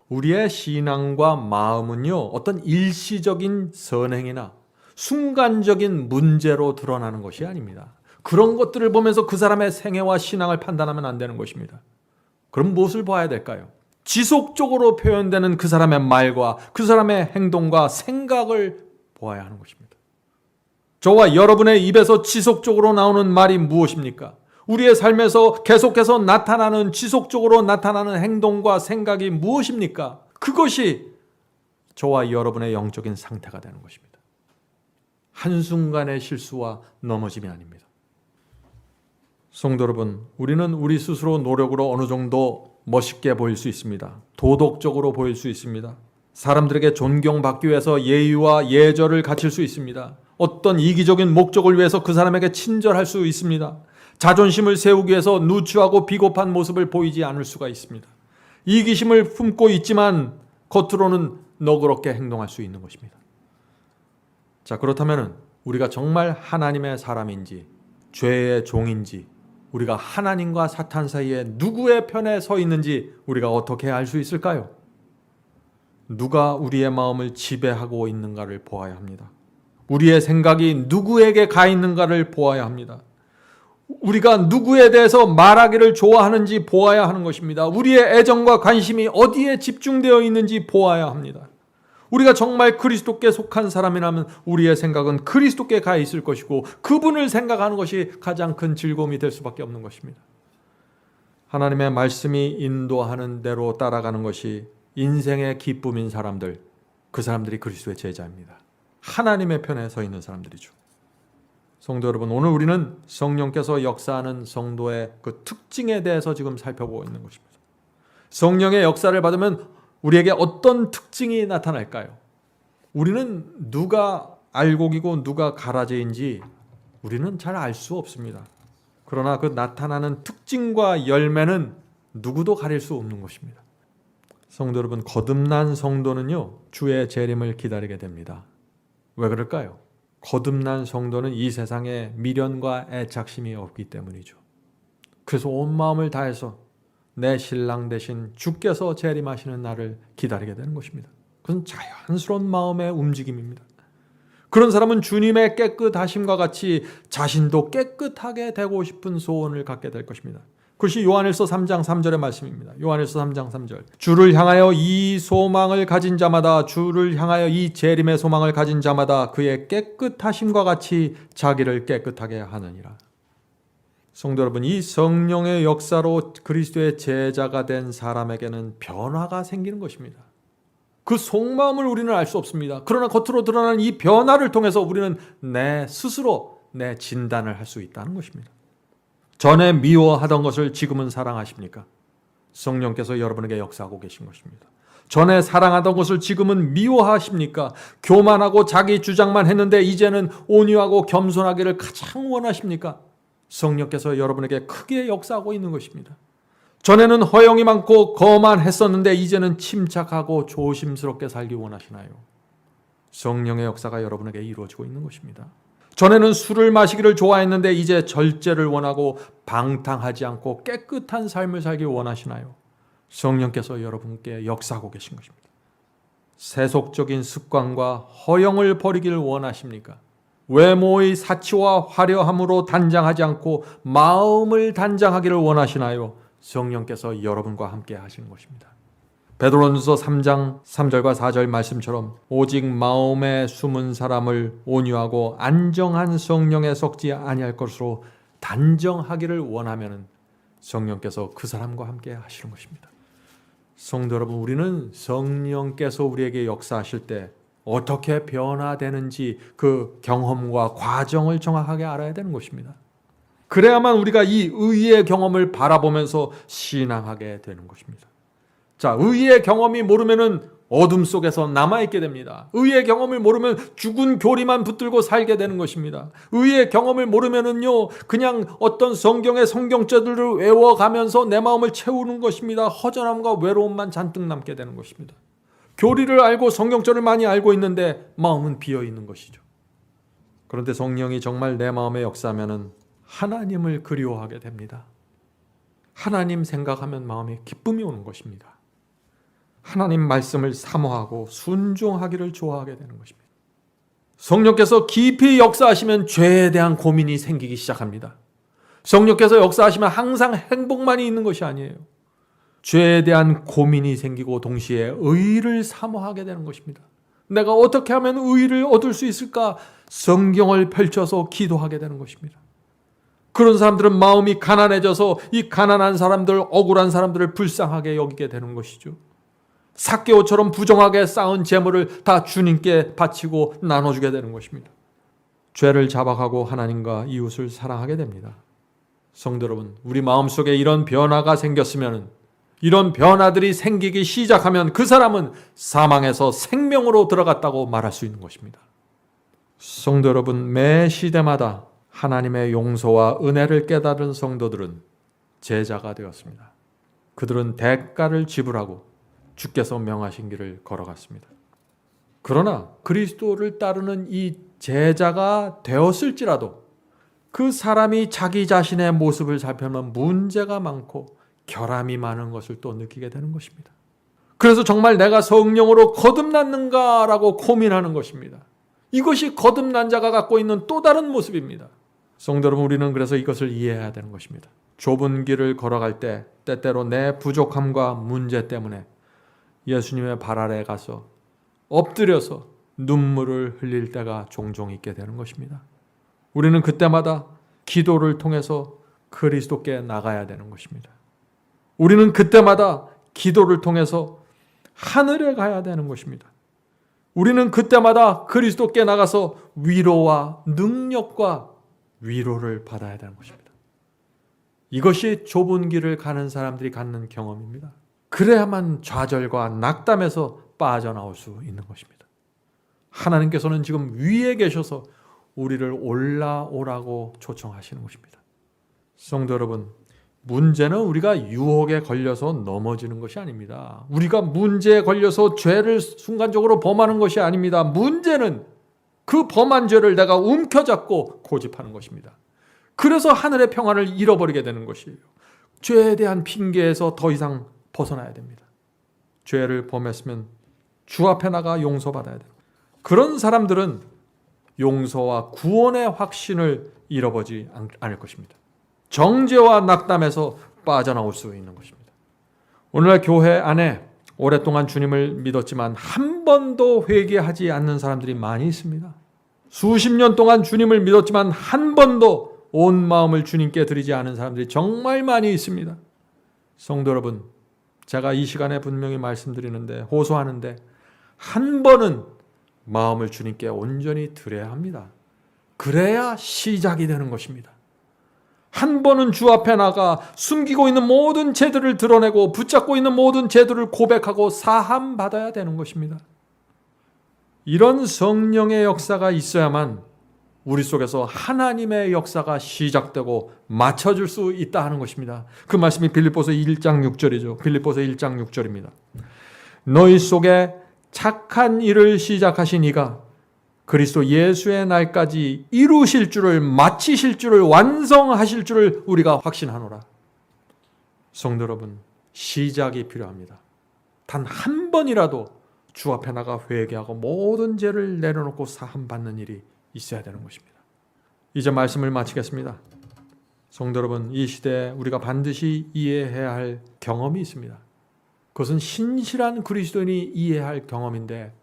우리의 신앙과 마음은요, 어떤 일시적인 선행이나 순간적인 문제로 드러나는 것이 아닙니다. 그런 것들을 보면서 그 사람의 생애와 신앙을 판단하면 안 되는 것입니다. 그럼 무엇을 봐야 될까요? 지속적으로 표현되는 그 사람의 말과 그 사람의 행동과 생각을 보아야 하는 것입니다. 저와 여러분의 입에서 지속적으로 나오는 말이 무엇입니까? 우리의 삶에서 계속해서 나타나는, 지속적으로 나타나는 행동과 생각이 무엇입니까? 그것이 저와 여러분의 영적인 상태가 되는 것입니다. 한순간의 실수와 넘어짐이 아닙니다. 성도 여러분, 우리는 우리 스스로 노력으로 어느 정도 멋있게 보일 수 있습니다. 도덕적으로 보일 수 있습니다. 사람들에게 존경받기 위해서 예의와 예절을 갖출 수 있습니다. 어떤 이기적인 목적을 위해서 그 사람에게 친절할 수 있습니다. 자존심을 세우기 위해서 누추하고 비겁한 모습을 보이지 않을 수가 있습니다. 이기심을 품고 있지만 겉으로는 너그럽게 행동할 수 있는 것입니다. 자, 그렇다면 우리가 정말 하나님의 사람인지 죄의 종인지, 우리가 하나님과 사탄 사이에 누구의 편에 서 있는지 우리가 어떻게 알 수 있을까요? 누가 우리의 마음을 지배하고 있는가를 보아야 합니다. 우리의 생각이 누구에게 가 있는가를 보아야 합니다. 우리가 누구에 대해서 말하기를 좋아하는지 보아야 하는 것입니다. 우리의 애정과 관심이 어디에 집중되어 있는지 보아야 합니다. 우리가 정말 그리스도께 속한 사람이라면 우리의 생각은 그리스도께 가 있을 것이고 그분을 생각하는 것이 가장 큰 즐거움이 될 수밖에 없는 것입니다. 하나님의 말씀이 인도하는 대로 따라가는 것이 인생의 기쁨인 사람들, 그 사람들이 그리스도의 제자입니다. 하나님의 편에 서 있는 사람들이죠. 성도 여러분, 오늘 우리는 성령께서 역사하는 성도의 그 특징에 대해서 지금 살펴보고 있는 것입니다. 성령의 역사를 받으면 우리에게 어떤 특징이 나타날까요? 우리는 누가 알곡이고 누가 가라지인지 우리는 잘 알 수 없습니다. 그러나 그 나타나는 특징과 열매는 누구도 가릴 수 없는 것입니다. 성도 여러분, 거듭난 성도는요, 주의 재림을 기다리게 됩니다. 왜 그럴까요? 거듭난 성도는 이 세상에 미련과 애착심이 없기 때문이죠. 그래서 온 마음을 다해서 내 신랑 되신 주께서 재림하시는 날을 기다리게 되는 것입니다. 그건 자연스러운 마음의 움직임입니다. 그런 사람은 주님의 깨끗하심과 같이 자신도 깨끗하게 되고 싶은 소원을 갖게 될 것입니다. 그것이 요한일서 3장 3절의 말씀입니다. 요한일서 3장 3절. 주를 향하여 이 소망을 가진 자마다, 주를 향하여 이 재림의 소망을 가진 자마다 그의 깨끗하심과 같이 자기를 깨끗하게 하느니라. 성도 여러분, 이 성령의 역사로 그리스도의 제자가 된 사람에게는 변화가 생기는 것입니다. 그 속마음을 우리는 알 수 없습니다. 그러나 겉으로 드러나는 이 변화를 통해서 우리는 내 스스로 내 진단을 할 수 있다는 것입니다. 전에 미워하던 것을 지금은 사랑하십니까? 성령께서 여러분에게 역사하고 계신 것입니다. 전에 사랑하던 것을 지금은 미워하십니까? 교만하고 자기 주장만 했는데 이제는 온유하고 겸손하기를 가장 원하십니까? 성령께서 여러분에게 크게 역사하고 있는 것입니다. 전에는 허영이 많고 거만했었는데 이제는 침착하고 조심스럽게 살기 원하시나요? 성령의 역사가 여러분에게 이루어지고 있는 것입니다. 전에는 술을 마시기를 좋아했는데 이제 절제를 원하고 방탕하지 않고 깨끗한 삶을 살기 원하시나요? 성령께서 여러분께 역사하고 계신 것입니다. 세속적인 습관과 허영을 버리기를 원하십니까? 외모의 사치와 화려함으로 단장하지 않고 마음을 단장하기를 원하시나요? 성령께서 여러분과 함께 하시는 것입니다. 베드로전서 3장 3절과 4절 말씀처럼 오직 마음에 숨은 사람을 온유하고 안정한 성령에 섞지 아니할 것으로 단정하기를 원하면 성령께서 그 사람과 함께 하시는 것입니다. 성도 여러분, 우리는 성령께서 우리에게 역사하실 때 어떻게 변화되는지 그 경험과 과정을 정확하게 알아야 되는 것입니다. 그래야만 우리가 이 의의 경험을 바라보면서 신앙하게 되는 것입니다. 자, 의의 경험이 모르면은 어둠 속에서 남아있게 됩니다. 의의 경험을 모르면 죽은 교리만 붙들고 살게 되는 것입니다. 의의 경험을 모르면은요, 그냥 어떤 성경의 성경절들을 외워가면서 내 마음을 채우는 것입니다. 허전함과 외로움만 잔뜩 남게 되는 것입니다. 교리를 알고 성경절을 많이 알고 있는데 마음은 비어 있는 것이죠. 그런데 성령이 정말 내 마음에 역사하면은 하나님을 그리워하게 됩니다. 하나님 생각하면 마음에 기쁨이 오는 것입니다. 하나님 말씀을 사모하고 순종하기를 좋아하게 되는 것입니다. 성령께서 깊이 역사하시면 죄에 대한 고민이 생기기 시작합니다. 성령께서 역사하시면 항상 행복만이 있는 것이 아니에요. 죄에 대한 고민이 생기고 동시에 의를 사모하게 되는 것입니다. 내가 어떻게 하면 의를 얻을 수 있을까? 성경을 펼쳐서 기도하게 되는 것입니다. 그런 사람들은 마음이 가난해져서 이 가난한 사람들, 억울한 사람들을 불쌍하게 여기게 되는 것이죠. 삭개오처럼 부정하게 쌓은 재물을 다 주님께 바치고 나눠주게 되는 것입니다. 죄를 자박하고 하나님과 이웃을 사랑하게 됩니다. 성도 여러분, 우리 마음속에 이런 변화가 생겼으면, 이런 변화들이 생기기 시작하면 그 사람은 사망에서 생명으로 들어갔다고 말할 수 있는 것입니다. 성도 여러분, 매 시대마다 하나님의 용서와 은혜를 깨달은 성도들은 제자가 되었습니다. 그들은 대가를 지불하고 주께서 명하신 길을 걸어갔습니다. 그러나 그리스도를 따르는 이 제자가 되었을지라도 그 사람이 자기 자신의 모습을 살펴보면 문제가 많고 결함이 많은 것을 또 느끼게 되는 것입니다. 그래서 정말 내가 성령으로 거듭났는가라고 고민하는 것입니다. 이것이 거듭난 자가 갖고 있는 또 다른 모습입니다. 성도 여러분, 우리는 그래서 이것을 이해해야 되는 것입니다. 좁은 길을 걸어갈 때 때때로 내 부족함과 문제 때문에 예수님의 발 아래에 가서 엎드려서 눈물을 흘릴 때가 종종 있게 되는 것입니다. 우리는 그때마다 기도를 통해서 그리스도께 나가야 되는 것입니다. 우리는 그때마다 기도를 통해서 하늘에 가야 되는 것입니다. 우리는 그때마다 그리스도께 나가서 위로와 능력과 위로를 받아야 되는 것입니다. 이것이 좁은 길을 가는 사람들이 갖는 경험입니다. 그래야만 좌절과 낙담에서 빠져나올 수 있는 것입니다. 하나님께서는 지금 위에 계셔서 우리를 올라오라고 초청하시는 것입니다. 성도 여러분, 문제는 우리가 유혹에 걸려서 넘어지는 것이 아닙니다. 우리가 문제에 걸려서 죄를 순간적으로 범하는 것이 아닙니다. 문제는 그 범한 죄를 내가 움켜잡고 고집하는 것입니다. 그래서 하늘의 평안을 잃어버리게 되는 것이에요. 죄에 대한 핑계에서 더 이상 벗어나야 됩니다. 죄를 범했으면 주 앞에 나가 용서받아야 돼요. 그런 사람들은 용서와 구원의 확신을 잃어버리지 않을 것입니다. 정죄와 낙담에서 빠져나올 수 있는 것입니다. 오늘날 교회 안에 오랫동안 주님을 믿었지만 한 번도 회개하지 않는 사람들이 많이 있습니다. 수십 년 동안 주님을 믿었지만 한 번도 온 마음을 주님께 드리지 않은 사람들이 정말 많이 있습니다. 성도 여러분, 제가 이 시간에 분명히 말씀드리는데, 호소하는데, 한 번은 마음을 주님께 온전히 드려야 합니다. 그래야 시작이 되는 것입니다. 한 번은 주 앞에 나가 숨기고 있는 모든 죄들을 드러내고 붙잡고 있는 모든 죄들을 고백하고 사함 받아야 되는 것입니다. 이런 성령의 역사가 있어야만 우리 속에서 하나님의 역사가 시작되고 맞춰줄 수 있다 하는 것입니다. 그 말씀이 빌립보서 1장 6절이죠. 빌립보서 1장 6절입니다. 너희 속에 착한 일을 시작하신 이가 그리스도 예수의 날까지 이루실 줄을, 마치실 줄을, 완성하실 줄을 우리가 확신하노라. 성도 여러분, 시작이 필요합니다. 단 한 번이라도 주 앞에 나가 회개하고 모든 죄를 내려놓고 사함 받는 일이 있어야 되는 것입니다. 이제 말씀을 마치겠습니다. 성도 여러분, 이 시대에 우리가 반드시 이해해야 할 경험이 있습니다. 그것은 신실한 그리스도인이 이해할 경험인데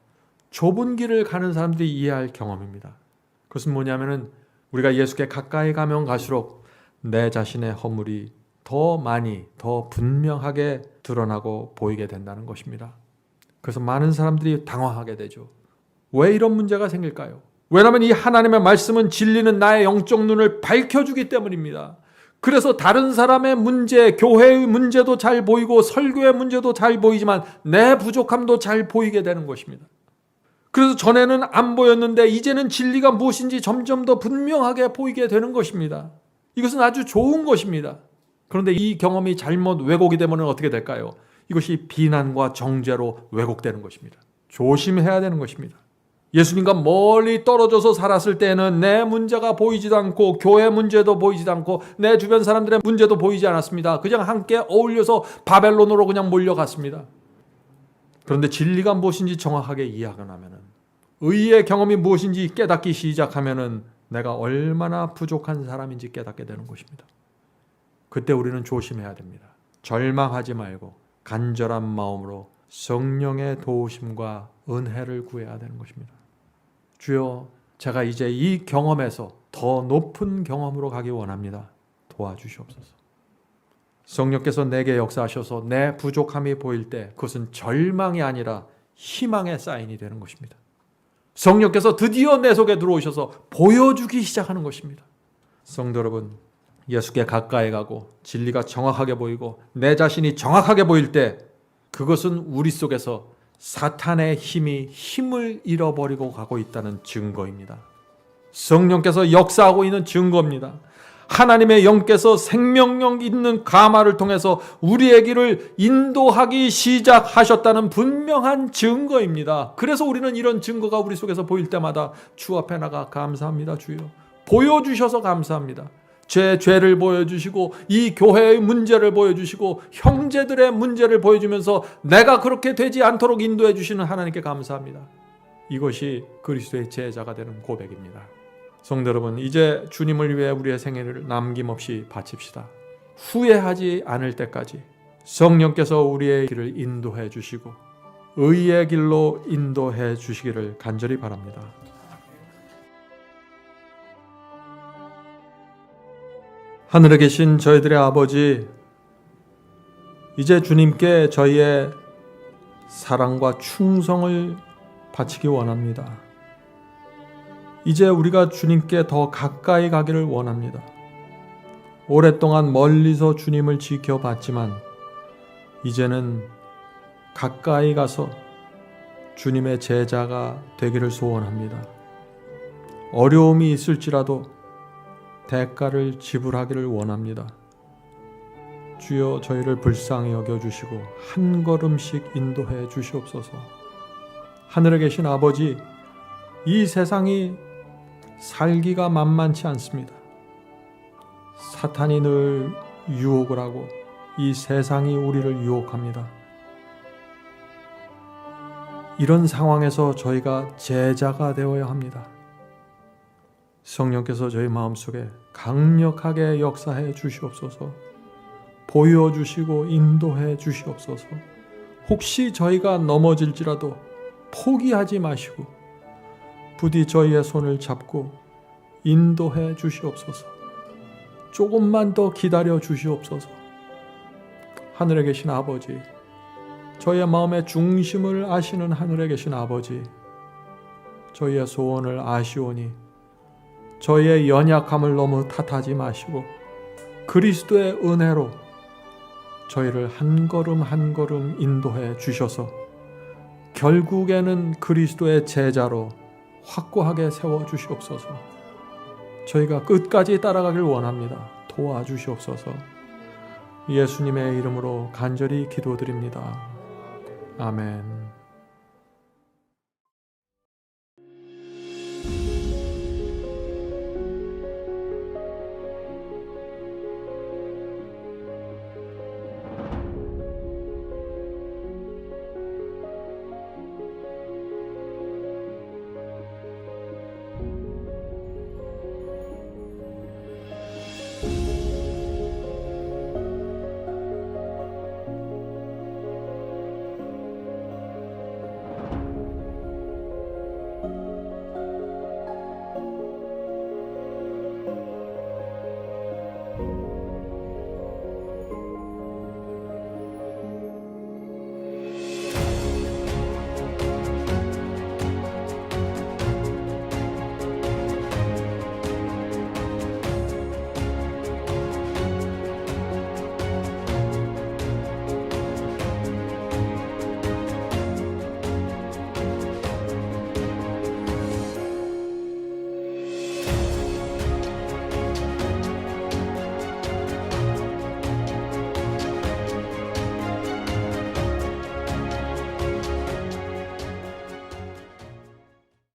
좁은 길을 가는 사람들이 이해할 경험입니다. 그것은 뭐냐면은 우리가 예수께 가까이 가면 갈수록 내 자신의 허물이 더 많이, 더 분명하게 드러나고 보이게 된다는 것입니다. 그래서 많은 사람들이 당황하게 되죠. 왜 이런 문제가 생길까요? 왜냐하면 이 하나님의 말씀은 진리는 나의 영적 눈을 밝혀주기 때문입니다. 그래서 다른 사람의 문제, 교회의 문제도 잘 보이고 설교의 문제도 잘 보이지만 내 부족함도 잘 보이게 되는 것입니다. 그래서 전에는 안 보였는데 이제는 진리가 무엇인지 점점 더 분명하게 보이게 되는 것입니다. 이것은 아주 좋은 것입니다. 그런데 이 경험이 잘못 왜곡이 되면 어떻게 될까요? 이것이 비난과 정죄로 왜곡되는 것입니다. 조심해야 되는 것입니다. 예수님과 멀리 떨어져서 살았을 때는 내 문제가 보이지도 않고 교회 문제도 보이지도 않고 내 주변 사람들의 문제도 보이지 않았습니다. 그냥 함께 어울려서 바벨론으로 그냥 몰려갔습니다. 그런데 진리가 무엇인지 정확하게 이해하면, 의의 경험이 무엇인지 깨닫기 시작하면 내가 얼마나 부족한 사람인지 깨닫게 되는 것입니다. 그때 우리는 조심해야 됩니다. 절망하지 말고 간절한 마음으로 성령의 도우심과 은혜를 구해야 되는 것입니다. 주여, 제가 이제 이 경험에서 더 높은 경험으로 가기 원합니다. 도와주시옵소서. 성령께서 내게 역사하셔서 내 부족함이 보일 때 그것은 절망이 아니라 희망의 사인이 되는 것입니다. 성령께서 드디어 내 속에 들어오셔서 보여주기 시작하는 것입니다. 성도 여러분, 예수께 가까이 가고 진리가 정확하게 보이고 내 자신이 정확하게 보일 때 그것은 우리 속에서 사탄의 힘을 잃어버리고 가고 있다는 증거입니다. 성령께서 역사하고 있는 증거입니다. 하나님의 영께서 생명력 있는 가마를 통해서 우리의 길을 인도하기 시작하셨다는 분명한 증거입니다. 그래서 우리는 이런 증거가 우리 속에서 보일 때마다 주 앞에 나가 감사합니다. 주여, 보여주셔서 감사합니다. 제 죄를 보여주시고 이 교회의 문제를 보여주시고 형제들의 문제를 보여주면서 내가 그렇게 되지 않도록 인도해 주시는 하나님께 감사합니다. 이것이 그리스도의 제자가 되는 고백입니다. 성도 여러분, 이제 주님을 위해 우리의 생애를 남김없이 바칩시다. 후회하지 않을 때까지 성령께서 우리의 길을 인도해 주시고 의의 길로 인도해 주시기를 간절히 바랍니다. 하늘에 계신 저희들의 아버지, 이제 주님께 저희의 사랑과 충성을 바치기 원합니다. 이제 우리가 주님께 더 가까이 가기를 원합니다. 오랫동안 멀리서 주님을 지켜봤지만 이제는 가까이 가서 주님의 제자가 되기를 소원합니다. 어려움이 있을지라도 대가를 지불하기를 원합니다. 주여, 저희를 불쌍히 여겨주시고 한 걸음씩 인도해 주시옵소서. 하늘에 계신 아버지, 이 세상이 살기가 만만치 않습니다. 사탄이 늘 유혹을 하고 이 세상이 우리를 유혹합니다. 이런 상황에서 저희가 제자가 되어야 합니다. 성령께서 저희 마음속에 강력하게 역사해 주시옵소서. 보여주시고 인도해 주시옵소서. 혹시 저희가 넘어질지라도 포기하지 마시고 부디 저희의 손을 잡고 인도해 주시옵소서. 조금만 더 기다려 주시옵소서. 하늘에 계신 아버지, 저희의 마음의 중심을 아시는 하늘에 계신 아버지, 저희의 소원을 아시오니 저희의 연약함을 너무 탓하지 마시고 그리스도의 은혜로 저희를 한 걸음 한 걸음 인도해 주셔서 결국에는 그리스도의 제자로 확고하게 세워주시옵소서. 저희가 끝까지 따라가길 원합니다. 도와주시옵소서. 예수님의 이름으로 간절히 기도드립니다. 아멘.